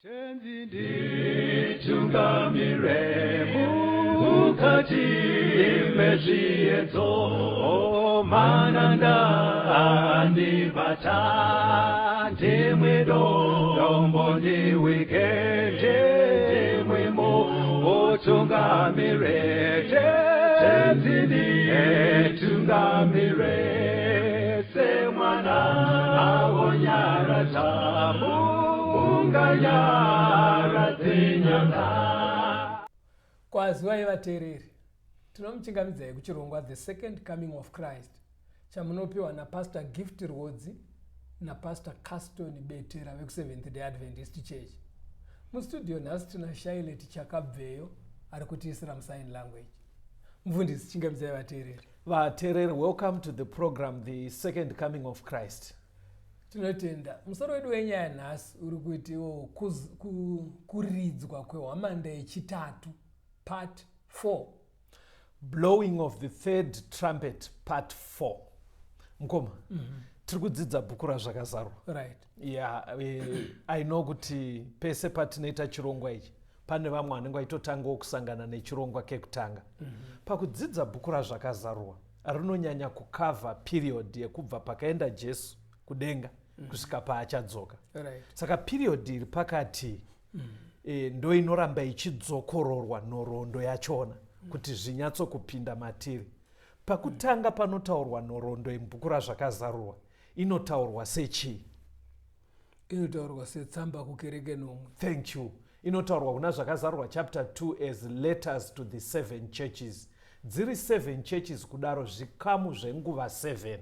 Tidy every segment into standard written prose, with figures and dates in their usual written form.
Tenzi nditungamire mukati mezviedzo mananda andibata ndimwedo dombo ndiwikende ndimwemo otungamire tenzi nditungamire semwana awonyaratamu Kwazivai vateereri, tinomuchingamidzai kuchirongwa The Second Coming of Christ chamunopiwa naPastor Gift Rodzi naPastor Caston Betera veku7th Day Adventist Church. Mustudio nhasi tuna Shailet Chakabveyo ari kutiisira musign language. Mufundisi, chingamidzai vateereri. Vateereri, welcome to the program The Second Coming of Christ. Tinotenda musoro wedu wenyaya nhasi uri kuitiwo kuridzwa kwehwamanda yechitatu part 4, Blowing of the Third Trumpet part 4. Mukoma, tiri kudzidza bhuku razvakazarwa. Right. I know kuti pese patinoita chirongwa ichi pane vamwe vanenge vaitotangawo kusangana nechirongwa kekutanga. Pakudzidza bhuku razvakazarwa rinonyanya kukavha period yekubva pakaenda Jesu kudenga kusvika paachadzoka. Right. Saka period iri pakati ndo inoramba ichidzokororwa nhoroondo yachona kuti zvinyatsokupinda matiri. Pakutanga panotaurwa nhoroondo yebhuku razvakazarurwa inotaurwa sechii? Inotaurwa setsamba kukereke nomwe. Thank you. Inotaurwa kuna zvakazarurwa chapter 2 as letters to the 7 churches. Dziri 7 churches kudaro zvikamu zvenguva 7.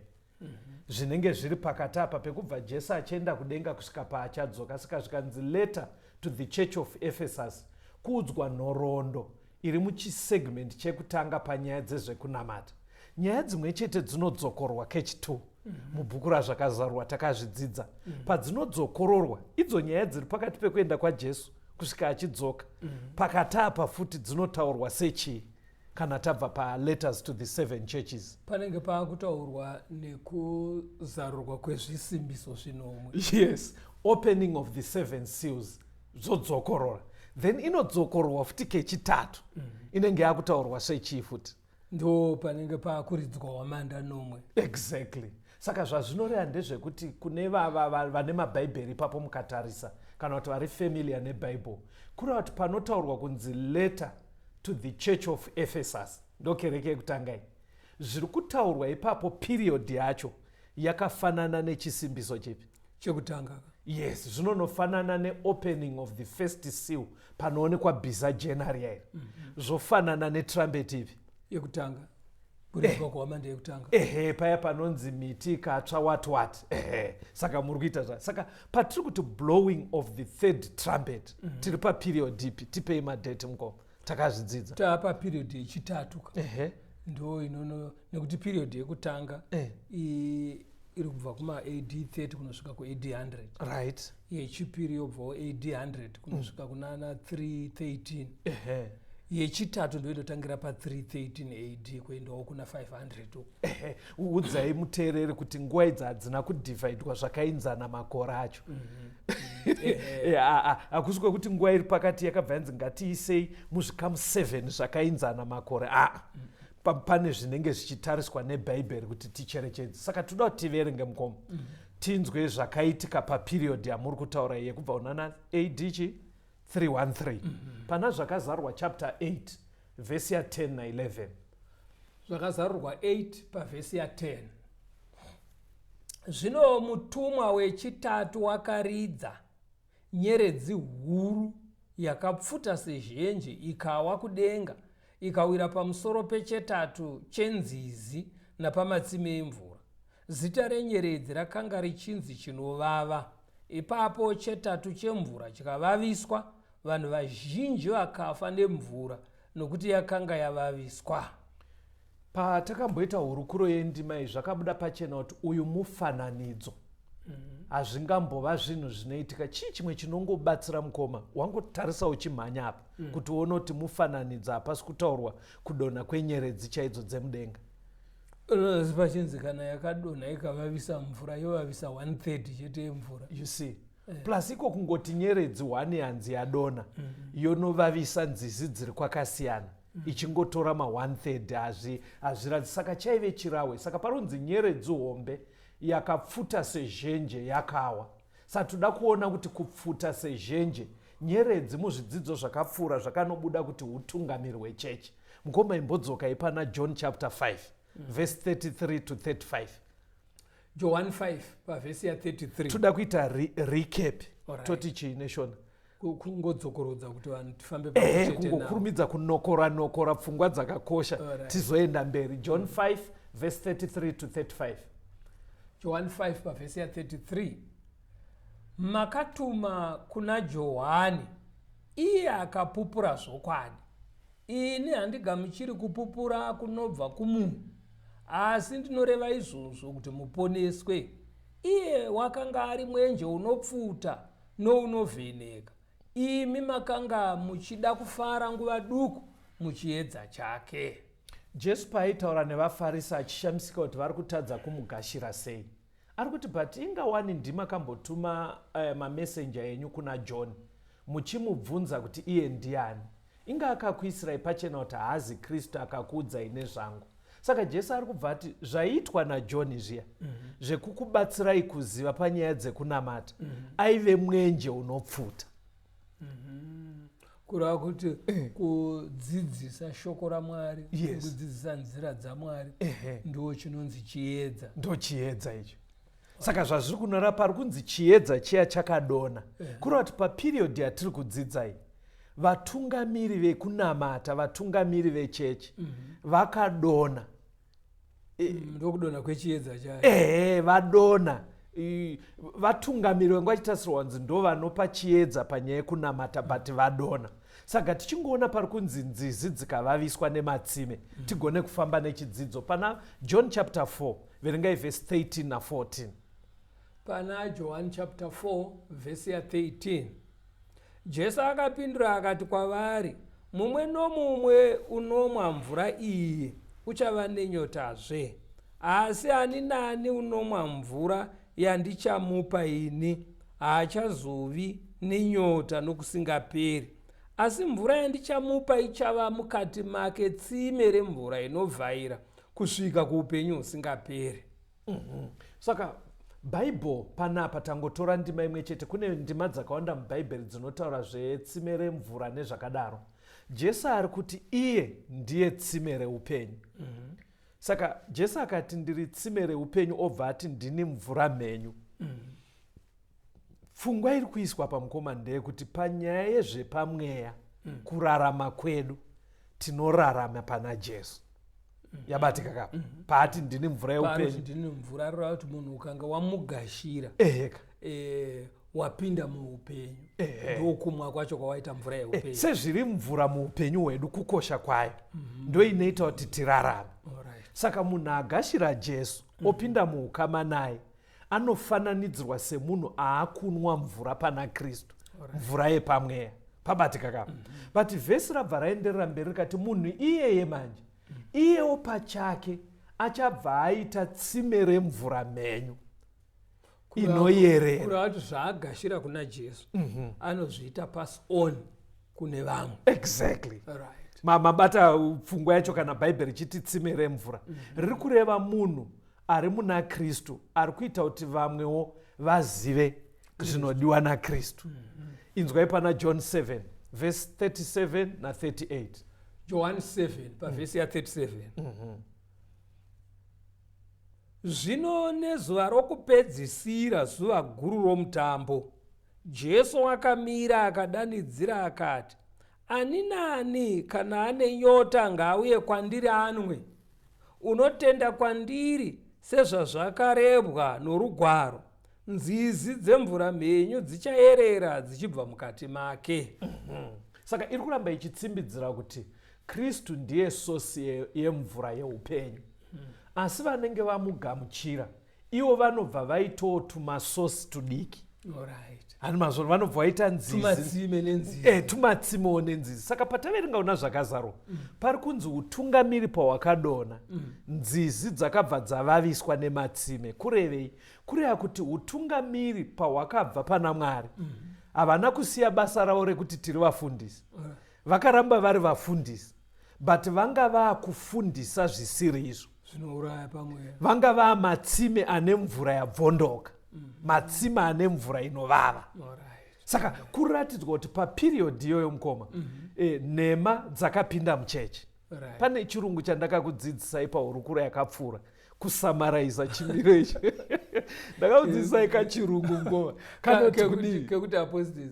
Zvinenge zviri pakati apa pekubva Jesu achienda kudenga kusvika paachadzoka. Saka zvikanzi letter to the church of Ephesus, kuudzwa nhoroondo iri muchisegment chekutanga panyaya dzezvekunamata. Nyaya dzimwe chete dzinodzokorwa kechi2 mubhuku razvakazarurwa takazvidzidza. Padzinodzokororwa idzo nyaya dziri pakati pekuenda kwaJesu kusvika achidzoka. Pakati apa futi dzinotaurwa sechii kana tabva pa-letters to the 7 churches? Panenge paakutaurwa nekuzarurwa kwezvisimbiso zvinomwe. Yes, opening of the 7 seals zvodzokorora. Then inodzokororwa futi kechitatu inenge yakutaurwa sechii futi? Ndo panenge paakuridzwa hwamanda nomwe. Exactly. Saka zvazvinoreva ndezvekuti kune vane mabhaibheri ipapo mukatarisa kana kuti vari familiar nebhaibheri, kureva kuti panotaurwa kunzi letter to the church of Ephesus, ndokereke yekutanga iyi, zviri kutaurwa ipapo period yacho yakafanana nechisimbiso chipi? Chekutanga. Yes, zvinonofanana neopening of the first seal panoonekwa bhiza January iri. Zvofanana netrumpet ipi? Yekutanga. Kuridzwa kwehwamanda yekutanga. Paya panonzi miti ikatsva what. Saka muri kuita zva. Saka patiri kuti blowing of the third trumpet, tiri paperiod ipi? Tipei madate mukoma. Takazvidzidza. Taapa period yechitatu. Ndo inono nekuti period yekutanga iri kubva kuma AD 30 kunosvika ku AD 100. Right. Yechipiri yobva AD 100 kunosvika kunana 313. Yechitatu ndo inotangira pa 313 AD kuendawo kuna 500. Udzai muteereri kuti nguva idzi hadzina kudivhaidwa zvakainzana makore acho. Hakusi kwekuti nguva iri pakati yakabva yanzi ngatiisei muzvikamu 7 zvakainzana makore. Pane zvinenge zvichitariswa nebhaibheri kuti ticherechedze. Saka toda kuti tiverenge mukoma tinzwe zvakaitika paperiod yamuri kutaura yekubva unana AD 313. Pana zvakazarurwa chapter 8 vhesi ya10 na11. Zvakazarurwa 8 pavhesi ya10. Zvino mutumwa wechitatu wakaridza, nyeredzi huru yakapfuta sezhenje ikawa kudenga, ikawira pamusoro pechetatu chenzizi napamatsime emvura. Zita renyeredzi rakanga richinzi chinovava. Ipapo chetatu chemvura chikavaviswa, vanhu vazhinji vakafa nemvura nokuti yakanga yavaviswa. Patakamboita hurukuro yendima iyi zvakabuda pachena kuti uyu mufananidzo. Hazvingambova zvinhu zvinoitika. Chii chimwe chinongobatsira mukoma? Wangotarisa uchimhanya apa kuti uone kuti mufananidzo hapasi kutaurwa kudonha kwenyeredzi chaidzo dzemudenga. Pachinzi kana yakadonha ikavavisa mvura, yovavisa 1/3 chete yemvura. You see, plus iko kungoti nyeredzi 1 hanzi yadona yonovavisa nzizi dziri kwakasiyana ichingotora ma1/3 hazviradzi. Saka chaive chirawe. Saka paronzi nyeredzi hombe yakapfuta sezhenje yakawa. Saka toda kuona kuti kupfuta sezhenje nyeredzi muzvidzidzo zvakapfuura zvakanobuda kuti utungamiri hwechechi. Mukoma imbodzoka ipana John chapter 5 verse 33 to 35. John 5 pavhesi ya 33. Toda kuita recap. Alright. Toti chiine shona kungodzokorodza kuti vanhu tifambe kungokurumidza kunokora pfungwa dzakakosha. Alright. Tizoenda mberi. John 5 verse 33 to 35. John 5 pavhesi ya 33. Makatuma kuna Johani, iye akapupura zvokwadi. Ini handigamuchiri kupupura kunobva kumunhu, asi ndinoreva izvozvo kuti muponeswe. Iye wakanga ari mwenje unopfuta nounovheneka. Imi makanga muchida kufara nguva duku muchiedza chake. Jesu paaitaura nevafarisi achishamisika kuti vari kutadza kumugashira sei, ari kuti but ingawani ndima kambotuma mamesenja enyu kuna John muchimubvunza kuti iye ndiani, inga akakuisirai pachena kuti haazi Kristu akakuudzai nezvangu. Saka Jesu ari kubva ati zvaiitwa naJohn zviya zvekukubatsirai kuziva panyaya dzekunamata aive mwenje unopfuta. Kureva kuti kudzidzisa shoko raMwari, Yes. kudzidzisa nzira dzaMwari ndo chinonzi chiedza. Ndo chiedza icho. Saka zvazviri kunora pari kunzi chiedza chiya chakadona. Kureva kuti paperiod yatiri kudzidzai vatungamiri vekunamata, vatungamiri vechechi vakadona. Ndokudona kwechiedza chayo. Vadona. Vatungamiri vengu vachitasirwa kunzi ndo vanopa chiedza panyaya yekunamata but vadona. Saka tichingoona pari kunzi nzizi dzikavaviswa nematsime tigone kufamba nechidzidzo pana John chapter 4 verengai verse 13 na 14. Pana John chapter 4 vhesi ya 13. Jesu akapindura akati kwavari, mumwe nomumwe unomwa mvura iyi uchava nenyotazve, asi ani nani unomwa mvura yandichamupa ini haachazovi nenyota nokusingaperi, asi mvura yandichamupa ichava mukati make tsime remvura inovhaira kusvika kuupenyu husingaperi. Saka Bible panapa tangotora ndima imwe chete. Kune ndima dzakawanda mubhaibheri dzinotaura zvetsime remvura nezvakadaro. Jesu ari kuti iye ndiye tsime reupenyu. Saka Jesu akati ndiri tsime reupenyu obva ati ndini mvura mhenyu. Pfungwa iri kuiswa pamukoma ndeyekuti panyaya yezvepamweya kurarama kwedu tinorarama pana Jesu. Yabatika kapa paati ndini mvura yeupenyu. Ndini mvura rora kuti munhu ukanga wamugashira wapinda muupenyu, ndokumwa kwacho kwawaita mvura yeupenyu. Sezviri mvura muupenyu hwedu kukosha kwayo ndo inoita kuti tirarame. Saka munhu agashira Jesu opinda muukama naye anofananidzirwa semunhu aakunwa mvura pana Kristu, mvura yepamweya. Pabatika kapa but vhesi rabva raenderera mberi rikati munhu iyeye manje iyewo pachake achabva aita tsime remvura mhenyu inoyerera. Kureva kuti zvaagashira kuna Jesu anozviita pass on kune vamwe. Exactly. Right. Mabata pfungwa yacho kana bhaibheri ichiti tsime remvura riri kureva munhu ari muna Kristu ari kuita kuti vamwewo vazive zvinodiwa naKristu. Inzwai pana John 7 verse 37 na 38. John 7 pavhesi ya 37. Zvino nezuva rokupedzisira, zuva guru romutambo, Jesu akamira akadanidzira akati, ani nani kana ane nyota ngaauye kwandiri anwe. Unotenda kwandiri sezvazvakarebwa norugwaro, nzizi dzemvura mhenyu dzichayerera dzichibva mukati make. Saka iri kuramba ichitsimbidzira kuti Kristu ndiye sosi yemvura yeupenyu. Asi vanenge vamugamuchira ivo vanobva vaitawo tumasosi tudiki Alright. hani mazvino vanobva vaita nzizi Tumatsime nenzizi. tumatsimewo nenzizi. Saka pataverenga una zvakazarwa pari kunzi utungamiri pahwakadonha nzizi dzakabva dzavaviswa nematsime. Kurevei? Kureva kuti utungamiri pahwakabva pana Mwari havana kusiya basa ravo rekuti tiri vafundisi, vakaramba vari vafundisi, but vanga vaakufundisa zvisiri izvo. Zvinouraya pamweya. Vanga vaa matsime ane mvura yabvondoka, matsime ane mvura inovava. Alright. Saka kuratidzwa kuti papiriyodhi iyoyo mukoma nhema dzakapinda muchechi. Right. Pane chirungu chandakakudzidzisai pahurukuro yakapfuura, kusamaraisa chimiro ichi. Ndakakudzidzisai kachirungu mukoma kanoti kudii? Kekuti apostles.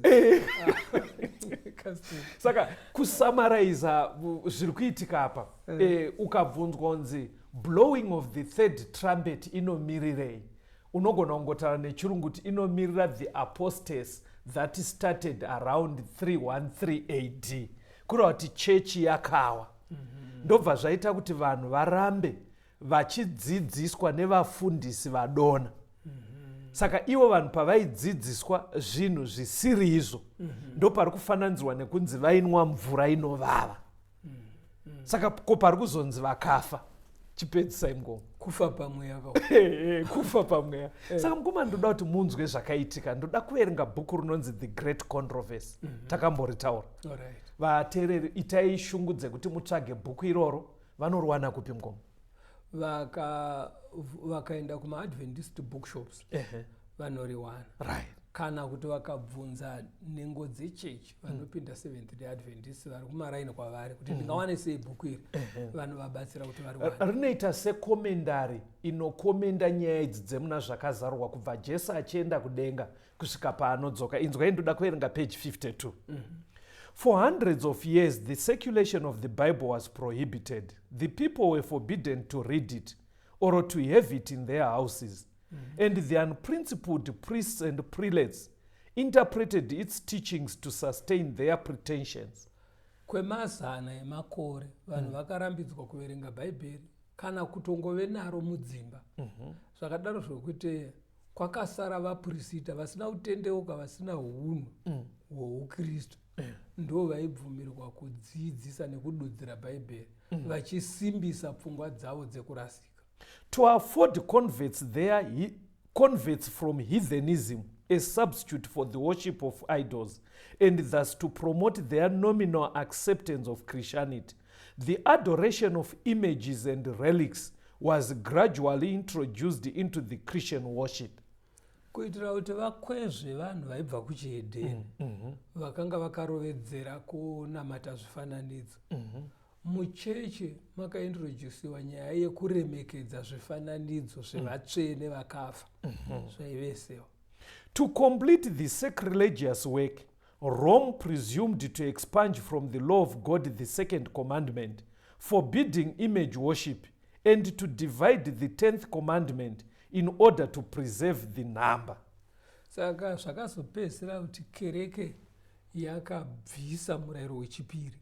Saka kusamaraisa zviri kuitika apa, ukabvunzwa kunzi blowing of the third trumpet inomirirei, unogona kungotaura nechirungu kuti inomirira the apostasy that started around 313 AD. Kureva kuti chechi yakawa. Ndobva zvaita kuti vanhu varambe vachidzidziswa nevafundisi vadona. Saka ivo vanhu pavaidzidziswa zvinhu zvisiri izvo ndopari kufananidzwa nekunzi vainwa mvura inovava. Saka ko pari kuzonzi vakafa. Chipedzisai mukoma. Kufa pamweya. Kufa pamweya. Saka mukoma ndoda kuti munzwe zvakaitika. Ndoda kuverenga bhuku rinonzi The Great Controversy. Takamboritaura. Alright. Vateereri itai shungu dzekuti mutsvage bhuku iroro. Vanoriwana kupi mukoma? Vakaenda kuma-Adventist bookshops. Vanoriwana. Right. Kana kuti vakabvunza nhengo dzechechi vanopinda Seventh Day Adventist vari kumaraini kwavari kuti ndingawane sei bhuku iri, vanhu vabatsira kuti vari rinoita sekomendari inokomenda nyaya idzi dzemuna zvakazarwa kubva Jesu achienda kudenga kusvika paanodzoka. Inzwai ndoda kuverenga page 52. For hundreds of years, the circulation of the Bible was prohibited. The people were forbidden to read it or to have it in their houses. And the unprincipled priests and prelates interpreted its teachings to sustain their pretensions. Kwemazana emakore vanhu vakarambidzwa kuverenga bhaibheri kana kutongove naro mudzimba. Zvakadaro zvokuti kwakasara vaprista vasina kutendeuka, vasina hunhu hwoukristu ndo vaibvumirwa kudzidzisa nekududzira bhaibheri vachisimbisa pfungwa dzavo dzekurasika. To afford converts from heathenism a substitute for the worship of idols, and thus to promote their nominal acceptance of Christianity, the adoration of images and relics was gradually introduced into the Christian worship. Kuitira kuti vakwezve vanhu vaibva kuchihedheni vakanga vakarovedzera kunamata zvifananidzo. Muchechi makaintrodusiwa nyaya yekuremekedza zvifananidzo zvevatsvene vakafa zvaivesewa. To complete the sacrilegious work, Rome presumed to expunge from the law of God the second commandment, forbidding image worship, and to divide the 10th commandment in order to preserve the number. Saka zvakazopedzisira kuti kereke yakabvisa murayiro wechipiri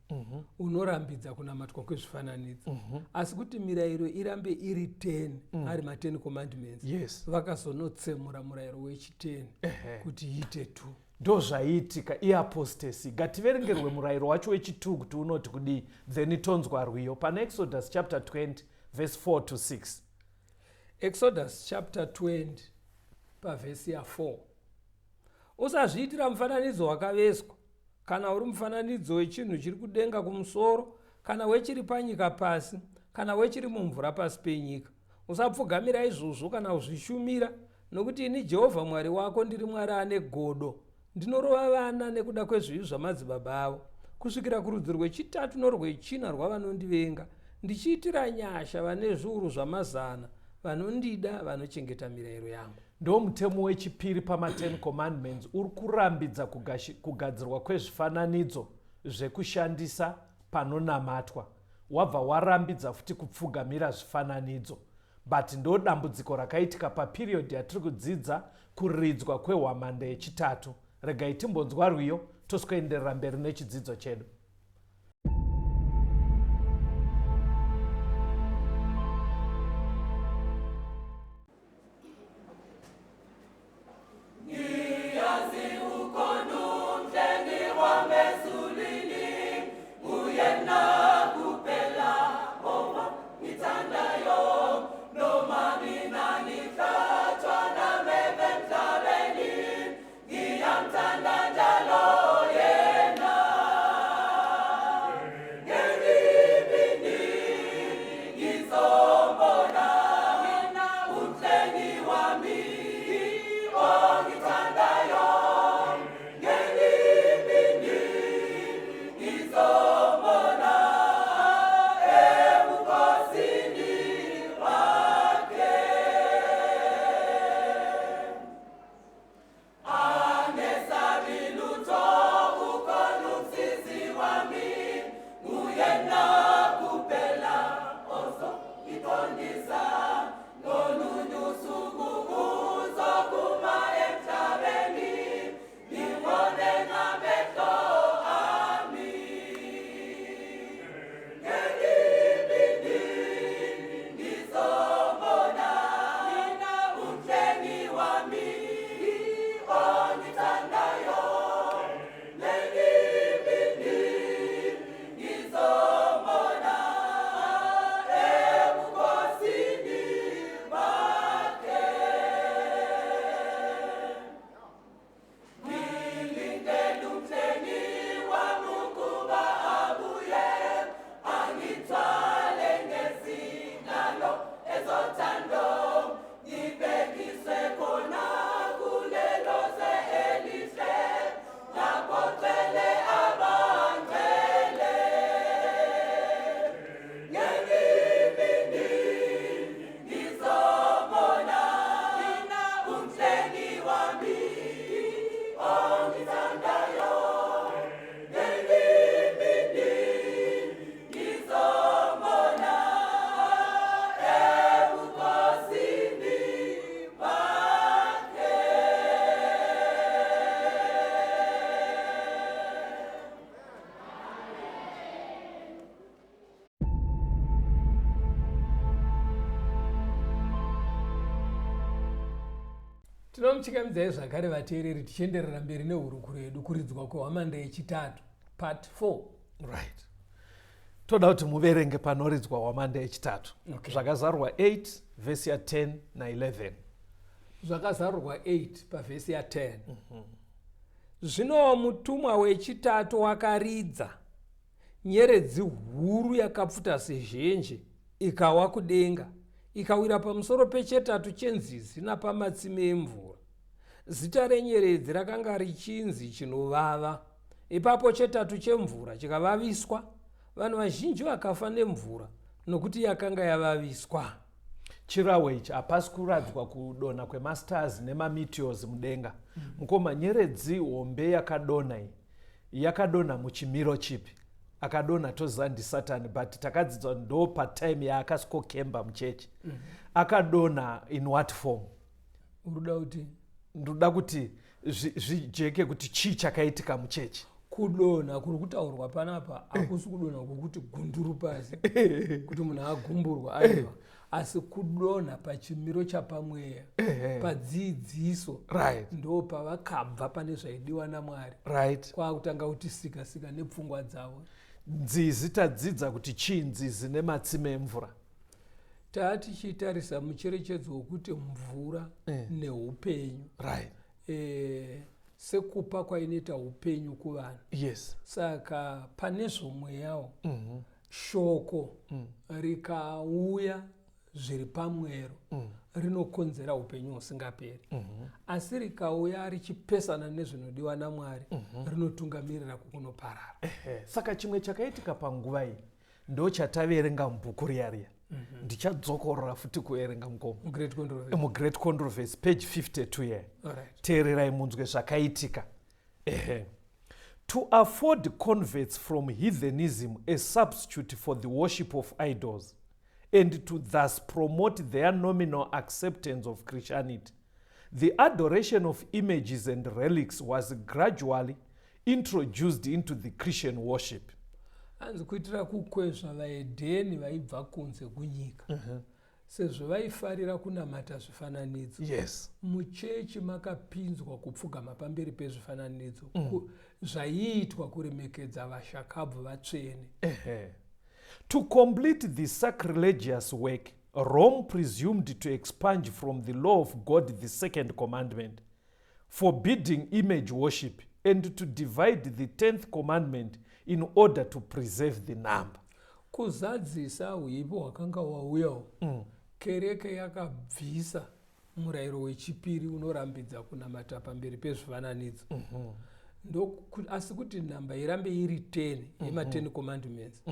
unorambidza kunamatwa kwezvifananidzo, asi kuti mirayiro irambe iri 10 ari ma10 commandments. Yes. Vakazonotsemura murayiro wechi10 kuti iite 2. Ndo zvaiitika iapostasy. Ngativerengerwe murayiro wacho wechi2 kuti unoti kudii, then tonzwa rwiyo pana Exodus chapter 20 verse 4 to 6. Exodus chapter 20 pavhesi ya4. Usazviitira mufananidzo wakaveswa, kana uri mufananidzo wechinhu chiri kudenga kumusoro, kana wechiri panyika pasi, kana wechiri mumvura pasi penyika. Usapfugamira izvozvo kana kuzvishumira, nokuti ini Jehovha Mwari wako ndiri Mwari ane godo. Ndinorova vana nekuda kwezvivi zvamadzibaba avo, kusvikira kurudzi rwechitatu norwechina rwavanondivenga, ndichiitira nyasha vane zviuru zvamazana vanondida, vanochengeta mirayiro yangu. Ndo mutemo wechipiri pama10 commandments uri kurambidza kugadzirwa kwezvifananidzo zvekushandisa panonamatwa. Wabva warambidza futi kupfugamira zvifananidzo. But ndo dambudziko rakaitika paperiod yatiri kudzidza kuridzwa kwehwamanda yechitatu. Regai timbonzwa rwiyo toskuenderera mberi nechidzidzo chedu. Yeah. Tinomuchingamidzai zvakare vateereri tichienderera mberi nehurukuro yedu kuridzwa kwehwamanda yechitatu part 4. Right. Toda kuti muverenge panoridzwa hwamanda yechitatu. Okay. Zvakazarurwa 8 vhesi ya10 na11. Zvakazarurwa 8 pavhesi ya10. Zvino mutumwa wechitatu wakaridza, nyeredzi huru yakapfuta sezhenje ikawa kudenga, ikawira pamusoro pechetatu chenzizi napamatsime emvura. Zita renyeredzi rakanga richinzi chinovava. Ipapo chetatu chemvura chikavaviswa, vanhu vazhinji vakafa nemvura nokuti yakanga yavaviswa. Chirawe ichi hapasi kuradzwa kudonha kwemastars nemameteors mudenga. Mukoma, nyeredzi hombe yakadonha iyi yakadonha muchimiro chipi? Akadonha toziva ndiSatani, but takadzidzwa ndo patime yaakasikokemba muchechi. Akadonha in what form? Uruda kuti ndoda kuti zvijeke kuti chii chakaitika muchechi. Kudonha kuri kutaurwa panapa hakusi kudonha kwokuti gunduru pasi kuti munhu agumburwa aiva, asi kudonha pachimiro chapamweya, padzidziso. Right. Ndo pavakabva pane zvaidiwa naMwari. Right. Kwakutanga kuti sika nepfungwa dzavo. Nzizi tadzidza kuti chii nzizi nematsime emvura? Tichitarisa mucherechedzo wekuti mvura neupenyu. Right. Sekupa kwainoita upenyu kuvanhu. Yes. Saka pane zvomweyawo shoko rikauya zviri pamwero rinokonzera upenyu husingaperi. Asi rikauya richipesana nezvinodiwa naMwari rinotungamirira kukunoparara. Saka chimwe chakaitika panguva iyi ndo chataverenga mubhuku riya. Ndichadzokorora futi kuverenga muGreat Controversy page 52 here. Teererai munzwe zvakaitika. To afford converts from heathenism a substitute for the worship of idols, and to thus promote their nominal acceptance of Christianity, the adoration of images and relics was gradually introduced into the Christian worship. Hanzi kuitira kukwezva vaedheni vaibva kunze kunyika. Sezvo vaifarira kunamata zvifananidzo. Yes. Muchechi makapinzwa kupfugama pamberi pezvifananidzo. Zvaiitwa kuremekedza vashakabvu vatsvene. To complete the sacrilegious work, Rome presumed to expunge from the law of God the second commandment, forbidding image worship, and to divide the 10th commandment in order to preserve the number. Kuzadzisa hwipo hwakanga hwauyawo, kereke yakabvisa murayiro wechipiri unorambidza kunamata pamberi pezvifananidzo. Asi kuti nhamba irambe iri 10 yema10 commandments,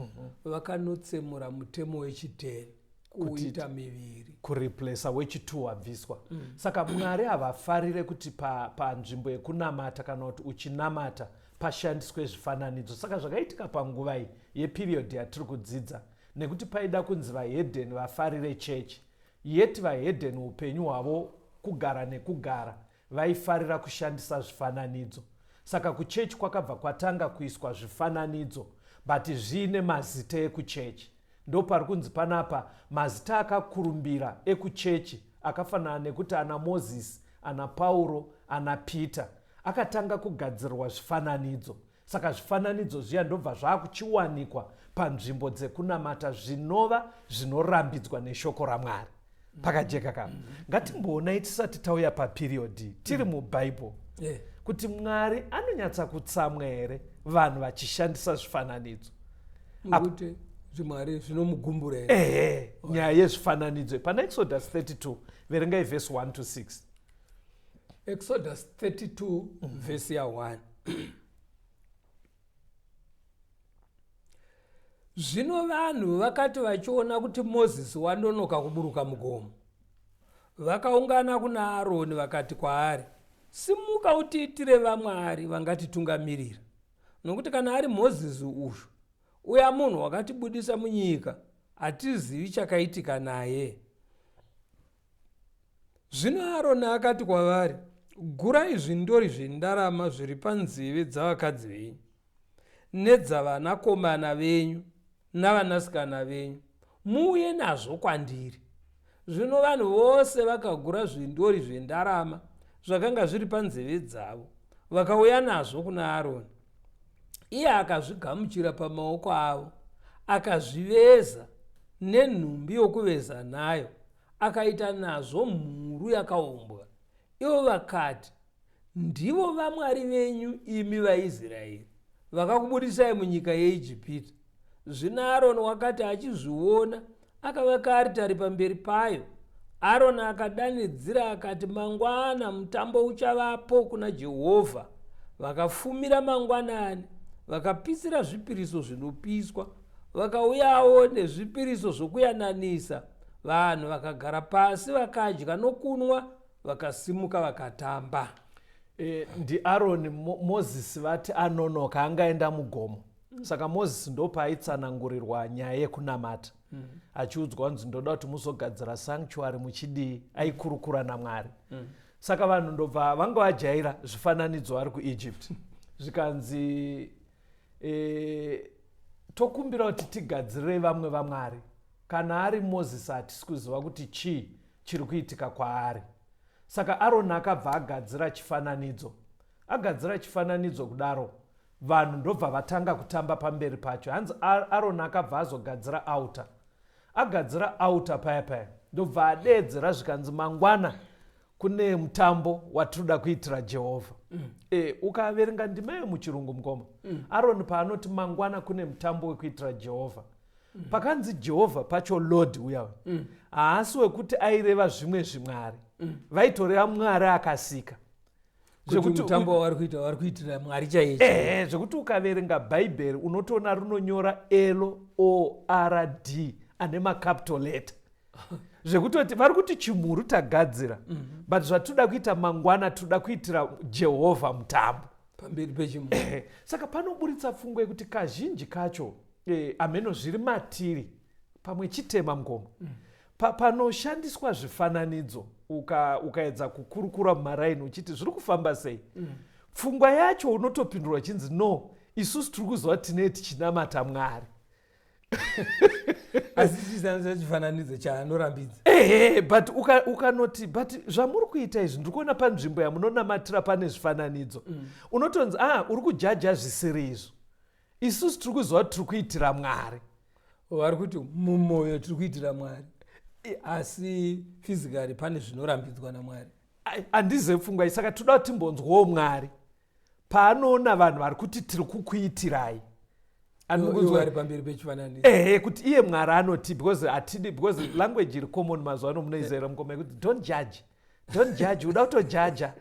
vakanotsemura mutemo wechi10 kuita miviri, kureplace wechi2 wabviswa. Saka Mwari havafarire kuti panzvimbo yekunamata kana kuti uchinamata pashandiswe zvifananidzo. Saka zvakaitika panguva iyi yeperiod yatiri kudzidza, nekuti paida kunzi vahedheni vafarire chechi, yeti vahedheni upenyu hwavo kugara nekugara vaifarira kushandisa zvifananidzo. Saka kuchechi kwakabva kwatanga kuiswa zvifananidzo, but zviine mazita ekuchechi. Ndo pari kunzi panapa mazita akakurumbira ekuchechi akafanana nekuti ana Moses, ana Pauro, ana Peter akatanga kugadzirwa zvifananidzo. Saka zvifananidzo zviya ndobva zvaakuchiwanikwa panzvimbo dzekunamata zvinova zvinorambidzwa neshoko raMwari. Pakajeka kama. Ngatimboonai tisati tauya paperiodi tiri mubhaibheri kuti Mwari anonyatsa kutsamwa here vanhu vachishandisa zvifananidzo. Kuti zvimwari zvinomugumbura here. Nyaya yezvifananidzo. Pana Exodus 32 verengai verse 1 to 6. Exodus 32 verse ya 1. Zvino vanhu vakati vachiona kuti Mozisi wandonoka kuburuka mugomo, vakaungana kuna Aroni vakati kwaari, simuka utiitire vamwari vangatitungamirira, nokuti kana ari Mozisi uya munhu wakatibudisa munyika, hatizivi chakaitika naye. Zvino Aroni akati kwavari, gurai zvindori zvendarama zviri panzeve dzavakadzi venyu, nedzavanakomana venyu navanasikana venyu, muuye nazvo kwandiri. Zvino vanhu vose vakagura zvindori zvendarama zvakanga zviri panzeve dzavo, vakauya nazvo kuna Aroni. Iye akazvigamuchira pamaoko avo, akazviveza nenhumbi yokuveza nayo, akaita nazvo mhuru yakaumbwa. Ivo vakati, ndivo vamwari venyu imi vaIsraeri, vakakubudisai munyika yeIjipita. Zvino Aroni wakati achizviona, akavaka aritari pamberi payo. Aroni akadanidzira akati, mangwana mutambo uchavapo kuna Jehovha. Vakafumira mangwanani, vakapisira zvipiriso zvinopiswa, vakauyawo nezvipiriso zvokuyananisa. Vanhu vakagara pasi vakadya nokunwa, vakasimuka vakatamba. NdiAroni Mozisi vati anonoka angaenda mugomo. Saka Mozisi ndopaaitsanangurirwa nyaya yekunamata. Achiudzwa kunzi ndoda kuti muzogadzira sanctuary muchidii, aikurukura naMwari. Saka vanhu ndobva vanga vajaira zvifananidzo vari kuEgypt. Zvikanzi tokumbira kuti tigadzirire vamwe vaMwari. Kana ari Mozisi hatisi kuziva kuti chii chiri kuitika kwaari. Saka Aroni akabva agadzira chifananidzo. Agadzira chifananidzo kudaro, vanhu ndobva vatanga kutamba pamberi pacho. Hanzi Aroni akabva azogadzira auta. Agadzira auta paya ndobva adedzera zvikanzi mangwana kune mutambo watinoda kuitira Jehovha. Ukaverenga ndima yemuchirungu mukoma, Aroni paanoti mangwana kune mutambo wekuitira Jehovha, pakanzi Jehovha pacho Lord uya, haasi wekuti aireva zvimwe zvimwari. Vaitoreva Mwari akasika. Kuti mutambo vari kuitira Mwari chaiye. Zvekuti ukaverenga Bhaibheri unotoona runonyora LORD ane macapital letter. Zvekuti vari kuti chimhuru tagadzira, but zvatoda kuita mangwana toda kuitira Jehovha mutambo pamberi pechimhuru. Saka panoburitsa pfungwa yekuti kazhinji kacho ameno zviri matiri pamwe chitema mukoma. Panoshandiswa zvifananidzo ukaedza kukurukura mumaraini uchiti zviri kufamba sei, pfungwa yacho unotopindurwa chinzi no, isusu tiri kuziva tinei tichinamata Mwari. Asi chishandisa chifananidzo chaanorambidza. But ukanoti but zvamuri kuita izvi ndiri kuona panzvimbo yamunonamatira pane zvifananidzo. Unotonzi uri kujaja zvisiri izvo. Isusu tiri kuziva kuti tiri kuitira Mwari. Vari kuti mumwoyo tiri kuitira Mwari, asi physically pane zvinorambidzwa naMwari. Handize pfungwa iyi, saka toda kuti timbonzwawo Mwari paanoona vanhu vari kuti tiri kukuitirai. Vari pamberi pechifananidzo. Kuti iye Mwari anoti, because language iri common mazuva ano muna Israel mukoma yekuti don't judge, uda kutojaja.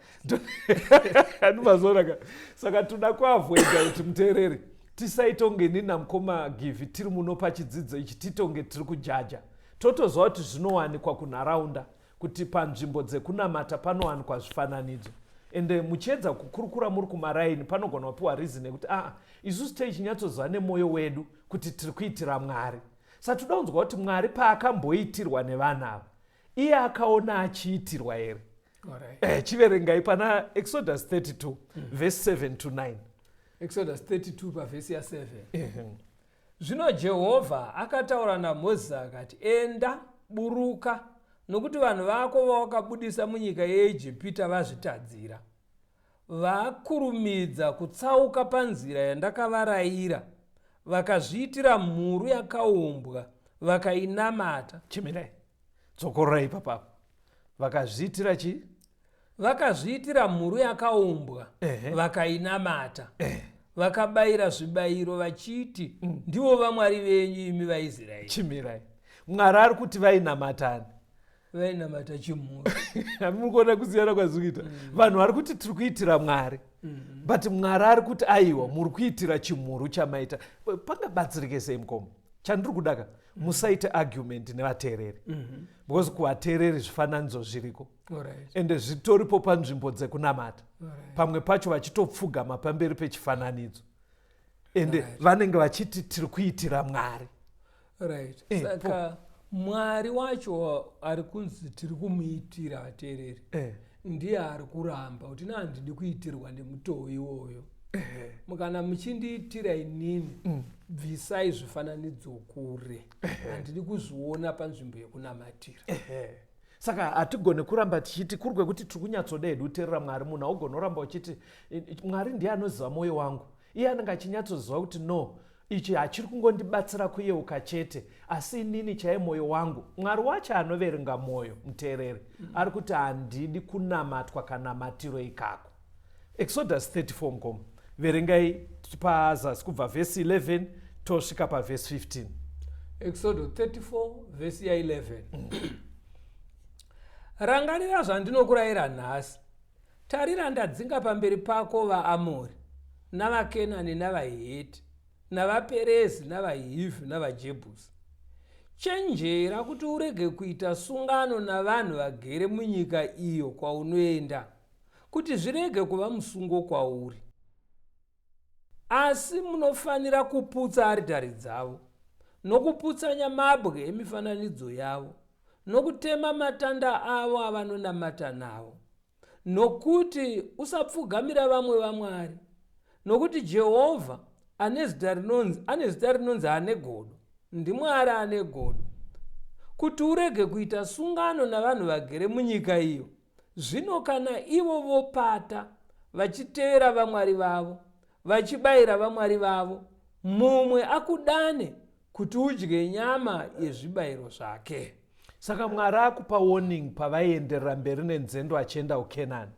Mazoona. Saka toda kuavoida kuti muteereri tisaitonge nina mukoma Givi tiri muno pachidzidzo ichi titonge tiri kujaja. Totoziva kuti zvinowanikwa kunharaunda, kuti panzvimbo dzekunamata panowanikwa zvifananidzo. Ende muchiedza kukurukura muri kumaraini panogona kupiwa reason yekuti isusu techinyatsoziva nemwoyo wedu kuti tiri kuitira Mwari. Saka toda kunzwa kuti Mwari paakamboitirwa nevanhu ava, iye akaona achiitirwa here. Chiverengai pana Exodus 32 verse 7 to 9. Exodus 32 pavhesi ya7. Zvino Jehovha akataura naMozisi akati, enda, buruka, nokuti vanhu vako vawakabudisa munyika yeIjipita vazvitadzira. Vakurumidza kutsauka panzira yandakavarayira, vakazviitira mhuru yakaumbwa, vakainamata. Chimirai, dzokorora ipapapo. Vakazviitira chi? Vakazviitira mhuru yakaumbwa, vakainamata. Vakabayira zvibayiro vachiti, ndivo vamwari venyu imi vaIsraeri. Chimirai, Mwari ari kuti vainamatani? Vainamata chimhuru. Hamukona kusiyana kwazvikuita. Vanhu vari kuti tiri kuitira Mwari, but Mwari ari kuti aiwa muri kuitira chimhuru chamaita. Pangabatsirike sei mukoma? Chandiri kudaka, musaite argument nevateereri, because kuvateereri zvifananidzo zviriko, ende zvitoripo panzvimbo dzekunamata. Pamwe pacho vachitopfugama pamberi pechifananidzo, ende vanenge vachiti tiri kuitira Mwari. Saka Mwari wacho ari kunzi tiri kumuitira vateereri, ndiye ari kuramba kuti handidi kuitirwa nemutoo iwoyo. Mukana muchindiitira inini, bvisai zvifananidzo kure. Handidi kuzviona panzvimbo yekunamatira. saka hatigone kuramba tichiti kuri kwekuti tiri kunyatsoda hedu uteerera Mwari. Munhu haugone kuramba uchiti Mwari ndiye anoziva mwoyo wangu, iye anenge achinyatsoziva kuti no, ichi hachiri kungondibatsira kuyeuka chete, asi inini chaiye mwoyo wangu. Mwari wacho anoverenga mwoyo, muteereri, ari kuti handidi kunamatwa kanamatiro ikako. Exodus 34 mgomo, verengai pazasi kubva vhesi 11 tosvika pavhesi 15. Exodus 34 vhesi ya 11. Rangarira zvandinokurayira nhasi. Tarira, ndadzinga pamberi pako vaAmori navaKenani navaHeti navaPerezi navaHivhi navaJebhusi. Chenjera kuti urege kuita sungano navanhu vagere munyika iyo kwaunoenda, kuti zvirege kuva musungo kwauri. Asi munofanira kuputsa aritari dzavo, nokuputsa nyamabwe emifananidzo yavo, nokutema matanda avo avanonamata nawo, nokuti usapfugamira vamwe vamwari, nokuti Jehovha ane zita rinonzi ane godo ndiMwari ane godo. Kuti urege kuita sungano navanhu vagere munyika iyo. Zvino kana ivo vopata vachitevera vamwari vavo, vachibayira vamwari vavo, mumwe akudane kuti udye nyama yezvibayiro zvake. Saka Mwari akupa warning pavaienderera mberi nenzendo achienda kuKenani.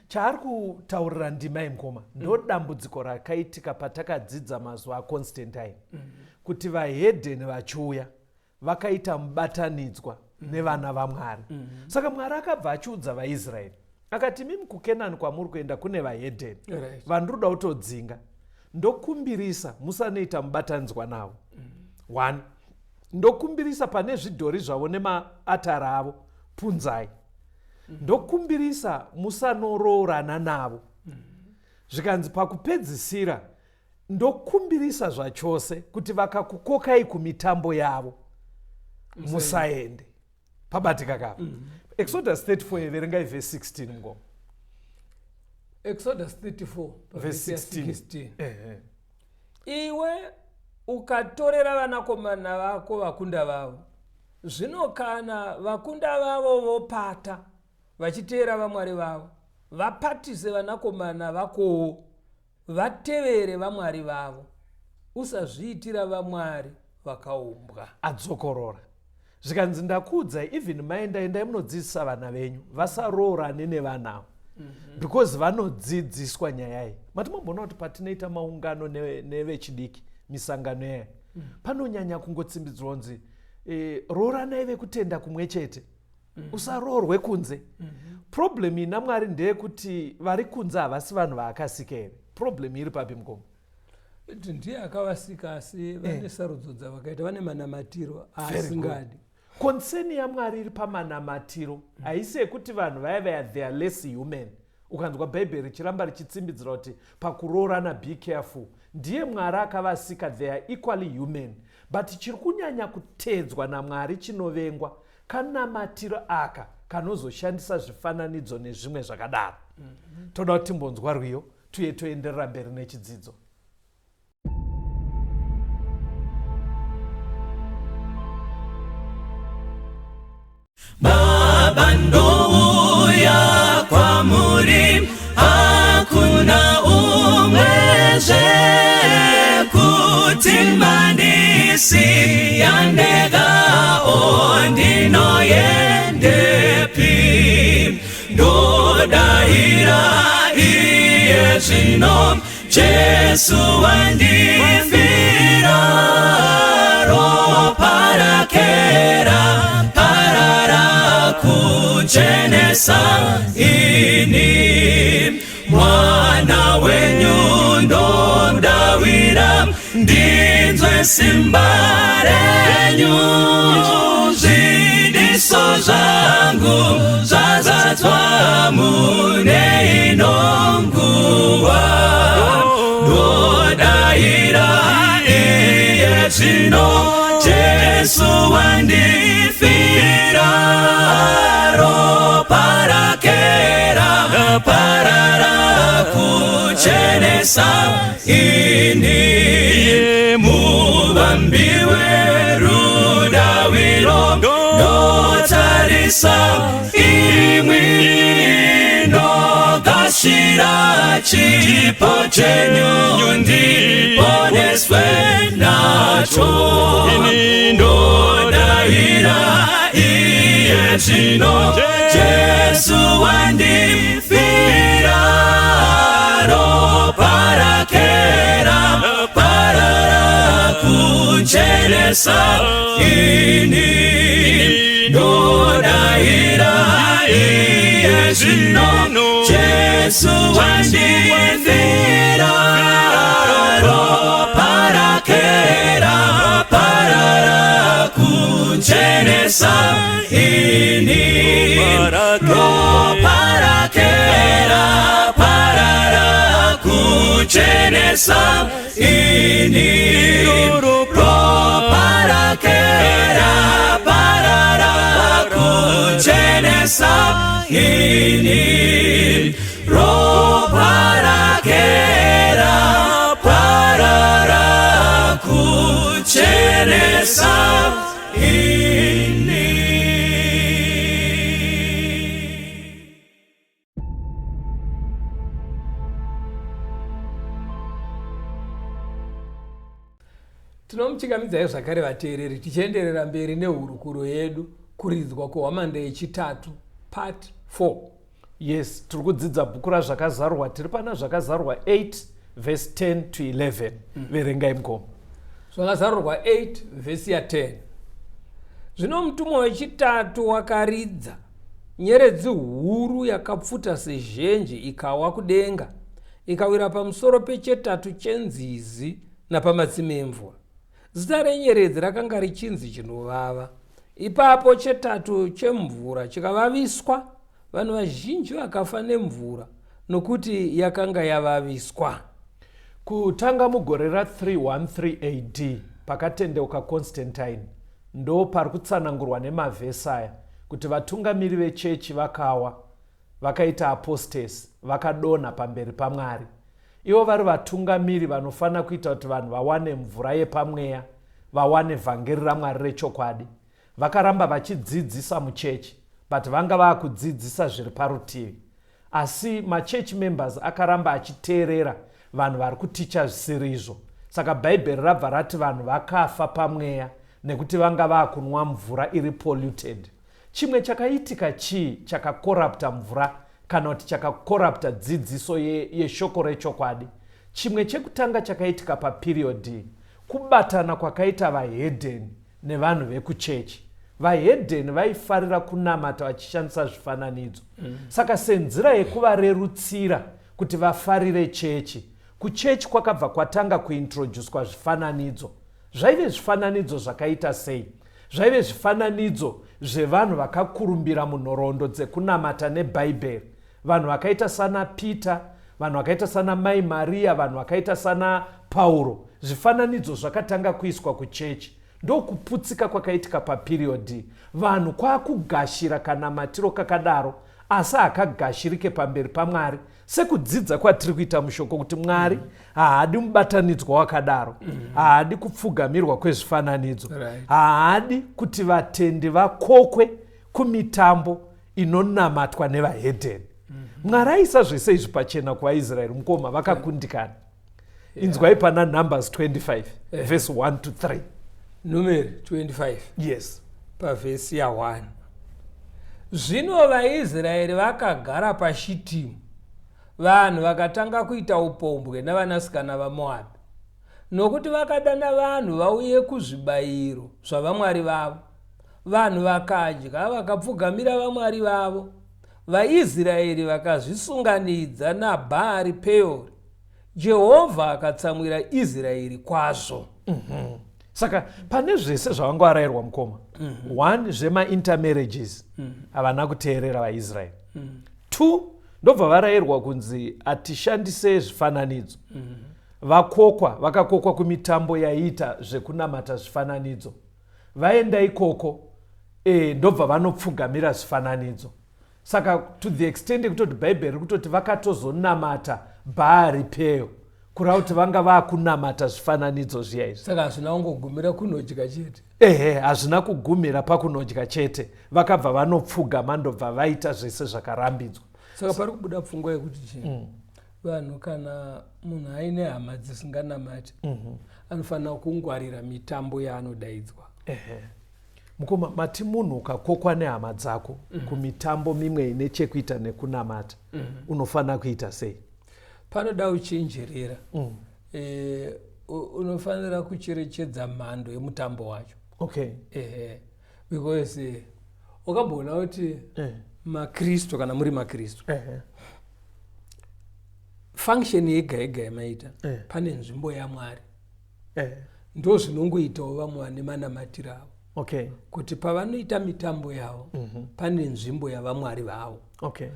Chaari kutaurira ndima imgoma ndo dambudziko rakaitika patakadzidza mazuva aConstantine, kuti vahedheni vachiuya vakaita mubatanidzwa nevana vaMwari. Saka Mwari akabva achiudza vaIsraeri akati, mimi kuKenani kwamuri kuenda kune vahedheni vandinoda kutodzinga, ndokumbirisa musanoita mubatanidzwa navo. 1, ndokumbirisa pane zvidhori zvavo nemaatara avo, punzai. Ndokumbirisa musanoroorana navo. Zvikanzi pakupedzisira ndokumbirisa zvachose kuti vakakukokai kumitambo yavo musaende. Pabatika kapa. Exodus 34 verengai vhesi 16 mgomo. Exodus 34 vhesi 16. Iwe ukatorera vanakomana vako vakunda vavo. Zvino kana vakunda vavo vopata vachiteera vamwari vavo, vapatise vanakomana vakowo vatevere vamwari vavo. Usazviitira vamwari vakaumbwa. Adzokorora. Zvikanzi ndakuudzai, even maendaendai munodzidzisa vana venyu vasaroorane nevanavo, because vanodzidziswa nyaya iyi. Matimboona kuti patinoita maungano nevechidiki, misangano yaya, panonyanya kungotsimbidzwa kunzi rooranai vekutenda kumwe chete, usaroorwe kunze. Problem ina Mwari ndeyekuti vari kunze havasi vanhu vaakasika here. Problem iri papi mgomo? Ndiye akavasika, asi vane sarudzo dzavakaita, vane manamatiro asingadi. Konseni yaMwari iri pamanamatiro, haisi yekuti vanhu vaya they are less human. Ukanzwa Bhaibheri richiramba richitsimbidzira kuti pakuroorana be careful. Ndiye Mwari akavasika, they are equally human. But chiri kunyanya kutedzwa naMwari chinovengwa kanamatiro aka kanozoshandisa zvifananidzo nezvimwe zvakadaro. Toda kuti timbonzwa rwiyo tuye toenderera mberi nechidzidzo. Baba ndouya kwamuri, hakuna umwezve kutimbanisi yandega ondinoyendepi. Ndodahira iye zvino Jesu wandifira, ropa rakera parara kuchenesa ini. Mwana wenyu ndomdawira, ndinzwe simba renyu. Zvidiso zvangu zvazadzwa mune inonguva. Ndodahira iye zvino Jesu wandifira, ropa rakera parara kuchenesa ini. Muvambiwe rudawiro, ndotarisa kuchenesa imwi nogashira chipo chenyu ndiponeswe nacho ini ndodahira iye zvino Jesu wandifira ropa rakera parara kuchenesa ini ndodahira iye zvino Jesu wandifira ropa rakera parara kuchenesa ini ropa rakera parara kuchenesa ini ropa rakera parara kuchenesa ini ropa rakera parara kuchenesa ini. Tinomuchingamidzai zvakare vateereri tichienderera mberi nehurukuro yedu kuridzwa kwehwamanda yechitatu part 4. Yes, tiri kudzidza bhuku razvakazarurwa, tiri pana zvakazarurwa 8 verse 10 to 11. Verengai mukoma. Zvakazarurwa 8 vhesi ya 10. Zvino mutumwa wechitatu wakaridza, nyeredzi huru yakapfuta sezhenje ikawa kudenga, ikawira pamusoro pechetatu chenzizi napamatsime emvura. Zita renyeredzi rakanga richinzi chinovava. Ipapo chetatu chemvura chikavaviswa, vanhu vazhinji vakafa nemvura nokuti yakanga yavaviswa. Kutanga mugore ra313 AD pakatendeuka Constantine ndo pari kutsanangurwa nemavhesi aya kuti vatungamiri vechechi vakawa, vakaita apostasy, vakadonha pamberi paMwari. Ivo vari vatungamiri vanofana kuita kuti vanhu vawane mvura yepamweya, vawane vhangeri raMwari rechokwadi. Vakaramba vachidzidzisa muchechi, but vanga vakudzidzisa zviri parutivi. Asi machechi members akaramba achiteerera vanhu vari kuticha zvisiri izvo. Saka Bhaibheri rabva rati vanhu vakafa pamweya nekuti vanga vakunwa mvura iri polluted. Chimwe chakaitika chii chakakorapta mvura kana kuti chakakorapta dzidziso yeshoko rechokwadi? Chimwe chekutanga chakaitika paperiodi kubatana kwakaita vahedheni nevanhu vekuchechi. Vahedheni vaifarira kunamata vachishandisa zvifananidzo. Saka senzira yekuvarerutsira kuti vafarire chechi, kuchechi kwakabva kwatanga kuintroducwa zvifananidzo. Zvaive zvifananidzo zvakaita sei? Zvaive zvifananidzo zvevanhu vakakurumbira munhoroondo dzekunamata neBhaibheri. Vanhu vakaita sana Peter, vanhu vakaita sana Mai Maria, vanhu vakaita sana Pauro. Zvifananidzo zvakatanga kuiswa kuchechi. Ndokuputsika kwakaitika paperiodi. Vanhu kwakugashira kanamatiro kakadaro, asi akagashirike pamberi paMwari. Sekudzidza kwatiri kuita mushoko kuti Mwari haadi mubatanidzwa wakadaro, haadi kupfugamirwa kwezvifananidzo, haadi kuti vatendi vakokwe kumitambo inonamatwa nevahedheni. Mwari aisa zvese izvi pachena kuvaIsraeri, mukoma vakakundikana. Inzwai pana Numbers 25 verse 1 to 3. Numeri 25. Yes. Pavhesi ya 1. Zvino vaIsraeri vakagara paShitimu. Vanhu vakatanga kuita upombwe navanasikana vaMoabhu, nokuti vakadana vanhu vauye kuzvibayiro zvavamwari vavo. Vanhu vakadya vakapfugamira vamwari vavo. VaIsraeri vakazvisunganidza naBhaari Peori. Jehovha akatsamwira Israeri kwazvo. Saka pane zvese zvavanga varayirwa mukoma. 1 zvema-intermarriages havana kuteerera vaIsraeri. 2 ndobva varayirwa kunzi atishandise zvifananidzo. Vakakokwa kumitambo yaiita zvekunamata zvifananidzo. Vaenda ikoko ndobva vanopfugamira zvifananidzo. Saka to the extent kutoti Bhaibheri kutoti vakatozonamata Bhaari Peo, kureva kuti vanga vakunamata zvifananidzo zviya izvi. Saka hazvina kungogumira kunodya chete. Hazvina kugumira pakunodya chete, vakabva vanopfuga mandobva vaita zvese zvakarambidzwa. Saka pari kubuda pfungwa yekuti vanhu kana munhu aine hama dzisinganamati anofanira kungwarira mitambo yaanodaidzwa. Mukoma, mati munhu ukakokwa nehama dzako kumitambo mimwe ine chekuita nekunamata unofanira kuita sei? Panoda uchenjerera. Unofanira kucherechedza mhando yemutambo wacho. Because ukamboona kuti maKristu kana muri maKristu function yega yega yamaita pane nzvimbo yaMwari ndo zvinongoitawo vamwe vane manamatiro avo. Kuti pavanoita mitambo yavo pane nzvimbo yavamwari vavo.